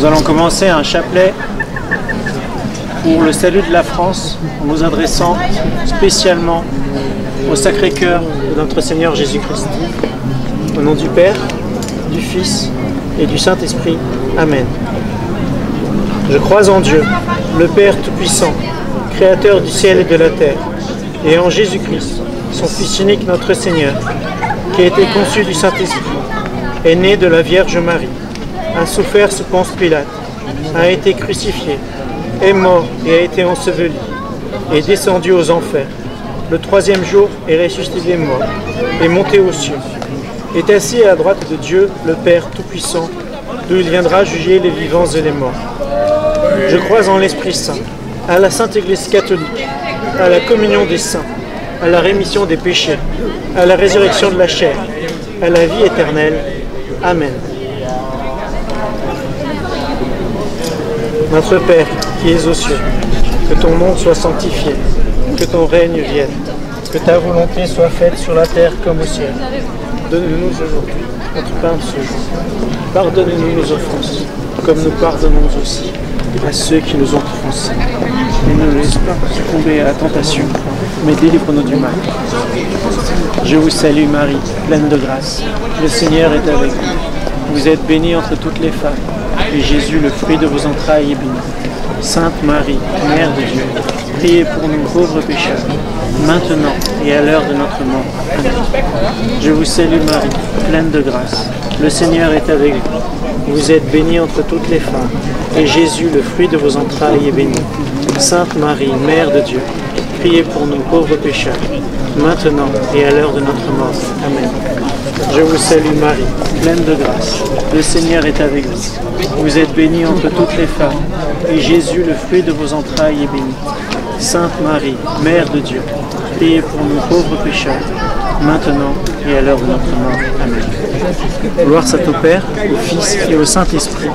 Nous allons commencer un chapelet pour le salut de la France en nous adressant spécialement au Sacré-Cœur de notre Seigneur Jésus-Christ. Au nom du Père, du Fils et du Saint-Esprit. Amen. Je crois en Dieu, le Père Tout-Puissant, Créateur du ciel et de la terre, et en Jésus-Christ, son Fils unique, notre Seigneur, qui a été conçu du Saint-Esprit, est né de la Vierge Marie, a souffert sous Ponce Pilate, a été crucifié, est mort et a été enseveli, est descendu aux enfers. Le troisième jour est ressuscité des morts, est monté aux cieux, est assis à la droite de Dieu, le Père Tout-Puissant, d'où il viendra juger les vivants et les morts. Je crois en l'Esprit Saint, à la Sainte Église catholique, à la communion des saints, à la rémission des péchés, à la résurrection de la chair, à la vie éternelle. Amen. Notre Père, qui es aux cieux, que ton nom soit sanctifié, que ton règne vienne, que ta volonté soit faite sur la terre comme au ciel. Donne-nous aujourd'hui notre pain de ce jour. Pardonne-nous nos offenses, comme nous pardonnons aussi à ceux qui nous ont offensés. Et ne nous laisse pas succomber à la tentation, mais délivre-nous du mal. Je vous salue Marie, pleine de grâce. Le Seigneur est avec vous. Vous êtes bénie entre toutes les femmes, et Jésus, le fruit de vos entrailles, est béni. Sainte Marie, Mère de Dieu, priez pour nous pauvres pécheurs, maintenant et à l'heure de notre mort. Amen. Je vous salue Marie, pleine de grâce. Le Seigneur est avec vous. Vous êtes bénie entre toutes les femmes, et Jésus, le fruit de vos entrailles, est béni. Sainte Marie, Mère de Dieu, priez pour nous pauvres pécheurs, maintenant et à l'heure de notre mort. Amen. Je vous salue Marie, pleine de grâce. Le Seigneur est avec vous. Vous êtes bénie entre toutes les femmes, et Jésus, le fruit de vos entrailles, est béni. Sainte Marie, Mère de Dieu, priez pour nous pauvres pécheurs, maintenant et à l'heure de notre mort. Amen. Gloire soit au Père, au Fils et au Saint-Esprit,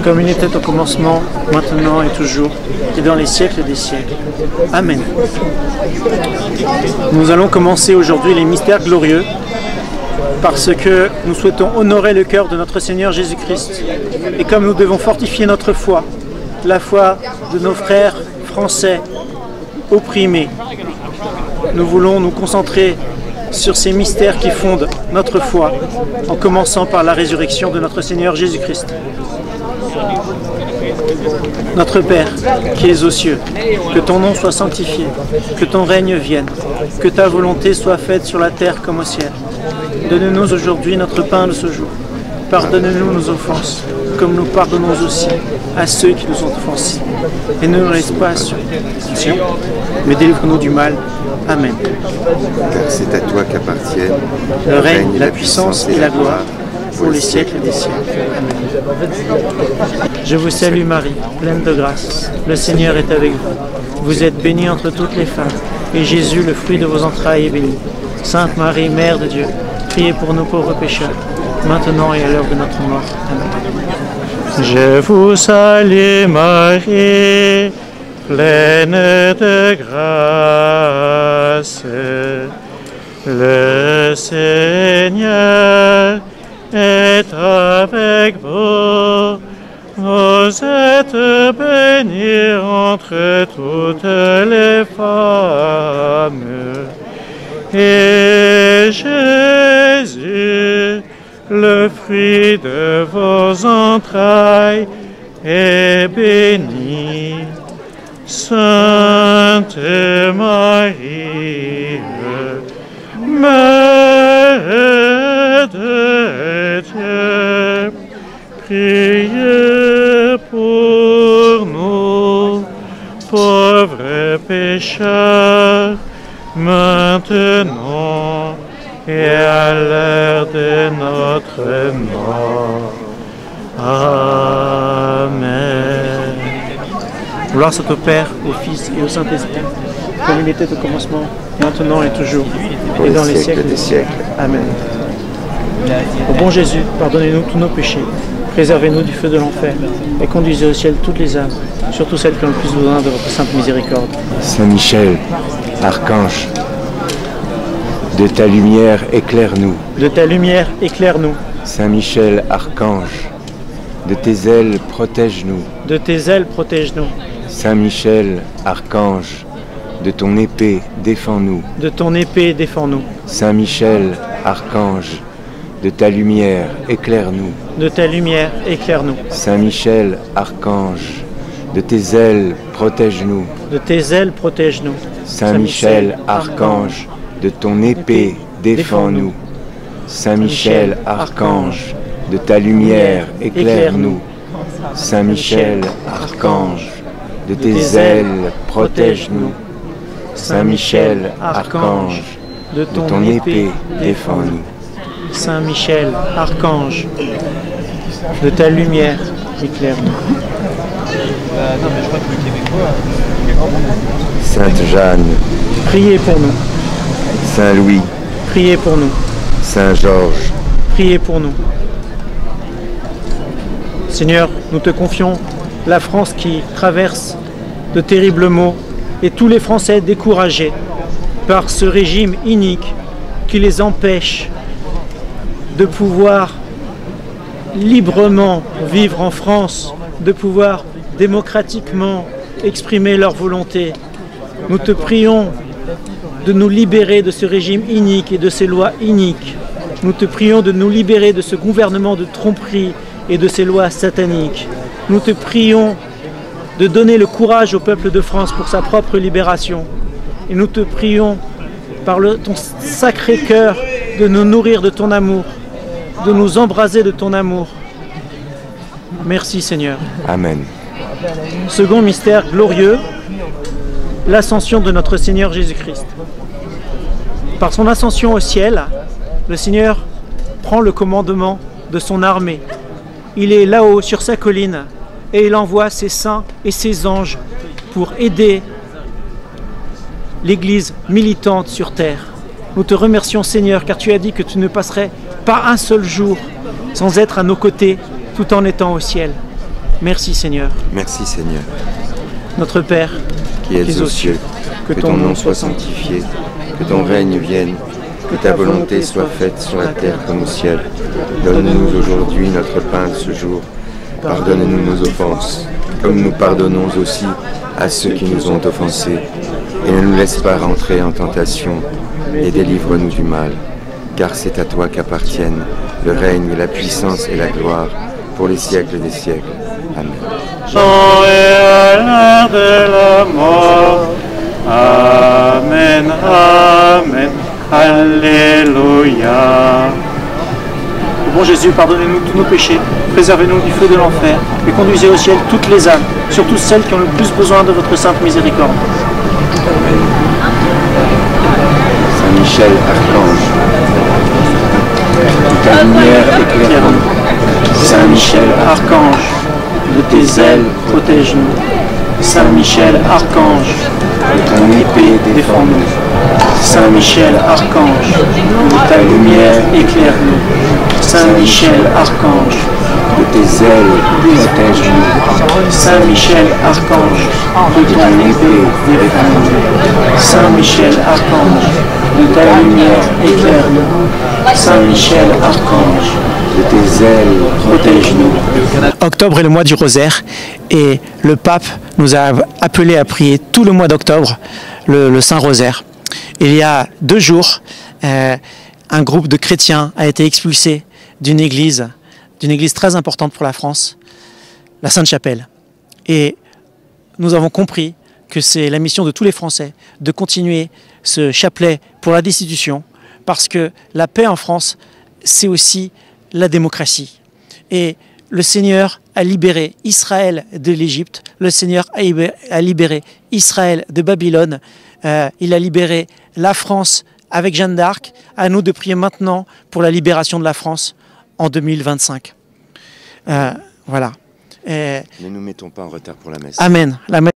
comme il était au commencement, maintenant et toujours, et dans les siècles des siècles. Amen. Nous allons commencer aujourd'hui les mystères glorieux, parce que nous souhaitons honorer le cœur de notre Seigneur Jésus-Christ. Et comme nous devons fortifier notre foi, la foi de nos frères français opprimés, nous voulons nous concentrer sur ces mystères qui fondent notre foi, en commençant par la résurrection de notre Seigneur Jésus-Christ. Notre Père, qui es aux cieux, que ton nom soit sanctifié, que ton règne vienne, que ta volonté soit faite sur la terre comme au ciel. Donne-nous aujourd'hui notre pain de ce jour. Pardonne-nous nos offenses, comme nous pardonnons aussi à ceux qui nous ont offensés. Et ne nous laisse pas sur tentation, mais délivre-nous du mal. Amen. Car c'est à toi qu'appartiennent le règne, la puissance et la gloire, pour les siècles des siècles. Amen. Je vous salue Marie, pleine de grâce. Le Seigneur est avec vous. Vous êtes bénie entre toutes les femmes, et Jésus, le fruit de vos entrailles, est béni. Sainte Marie, Mère de Dieu, priez pour nous pauvres pécheurs, maintenant et à l'heure de notre mort. Amen. Je vous salue Marie, pleine de grâce. Le Seigneur est avec vous. Vous êtes bénie entre toutes les femmes. Et Jésus, le fruit de vos entrailles, est béni. Sainte Marie, Mère de Dieu, priez pour nous, pauvres pécheurs, maintenant et à l'heure de notre mort. Amen. Gloire soit au Père, au Fils et au Saint-Esprit, comme il était au commencement, maintenant et toujours, et dans les siècles des siècles. Amen. Ô bon Jésus, pardonnez-nous tous nos péchés, préservez-nous du feu de l'enfer, et conduisez au ciel toutes les âmes, surtout celles qui ont le plus besoin de votre sainte miséricorde. Saint Michel, archange, de ta lumière éclaire-nous. De ta lumière éclaire-nous. Saint Michel, archange, De tes ailes, protège-nous. De tes ailes, protège-nous. Saint Michel, archange, de ton épée, défends-nous. De ton épée, défends-nous. Saint Michel, archange, de ta lumière, éclaire-nous. De ta lumière, éclaire-nous. Saint Michel, archange, de tes ailes, protège-nous. De tes ailes, protège-nous. Saint Michel, archange, de ton épée, défends-nous. Saint Michel, archange, de ta lumière, éclaire-nous. Saint Michel, archange, de tes ailes, protège-nous. Saint Michel, archange, de ton épée, défends-nous. Saint Michel, archange, de ta lumière, éclaire-nous. Sainte Jeanne, priez pour nous. Saint Louis, priez pour nous. Saint Georges, priez pour nous. Seigneur, nous te confions la France qui traverse de terribles maux et tous les Français découragés par ce régime inique qui les empêche de pouvoir librement vivre en France, de pouvoir démocratiquement exprimer leur volonté. Nous te prions de nous libérer de ce régime inique et de ces lois iniques. Nous te prions de nous libérer de ce gouvernement de tromperie et de ces lois sataniques. Nous te prions de donner le courage au peuple de France pour sa propre libération. Et nous te prions par ton sacré cœur de nous nourrir de ton amour, de nous embraser de ton amour. Merci Seigneur. Amen. Second mystère glorieux, l'ascension de notre Seigneur Jésus-Christ. Par son ascension au ciel, le Seigneur prend le commandement de son armée. Il est là-haut sur sa colline et il envoie ses saints et ses anges pour aider l'Église militante sur terre. Nous te remercions Seigneur car tu as dit que tu ne passerais pas un seul jour sans être à nos côtés tout en étant au ciel. Merci Seigneur. Merci Seigneur. Notre Père, qui es aux cieux, que ton nom soit sanctifié, que ton règne vienne, que ta volonté soit faite sur la terre comme au ciel. Donne-nous aujourd'hui notre pain de ce jour. Pardonne-nous nos offenses, comme nous pardonnons aussi à ceux qui nous ont offensés. Et ne nous laisse pas rentrer en tentation, et délivre-nous du mal. Car c'est à toi qu'appartiennent le règne, la puissance et la gloire, pour les siècles des siècles. Amen. De la mort. Amen, Amen, Alléluia. Bon Jésus, pardonnez-nous tous nos péchés, préservez-nous du feu de l'enfer et conduisez au ciel toutes les âmes, surtout celles qui ont le plus besoin de votre sainte miséricorde. Amen. Saint Michel, archange, de ta lumière éclaire-nous. Saint Michel, archange, de tes ailes protège-nous. Saint Michel, archange, de ton épée défends-nous. Saint Michel, archange, de ta lumière éclaire-nous. Saint Michel, archange, de tes ailes protège-nous. Saint Michel, archange, de ton épée défends-nous. Saint Michel, archange, de ta lumière éclaire-nous. Saint Michel, archange, de tes ailes protège-nous. Octobre est le mois du rosaire et le pape nous a appelés à prier tout le mois d'octobre le Saint-Rosaire. Il y a 2 jours, un groupe de chrétiens a été expulsé d'une église très importante pour la France, la Sainte-Chapelle. Et nous avons compris que c'est la mission de tous les Français de continuer ce chapelet pour la destitution, parce que la paix en France, c'est aussi la démocratie. Et le Seigneur a libéré Israël de l'Égypte, le Seigneur a libéré Israël de Babylone, il a libéré la France avec Jeanne d'Arc. À nous de prier maintenant pour la libération de la France en 2025. Voilà. Ne nous mettons pas en retard pour la messe. Amen. La messe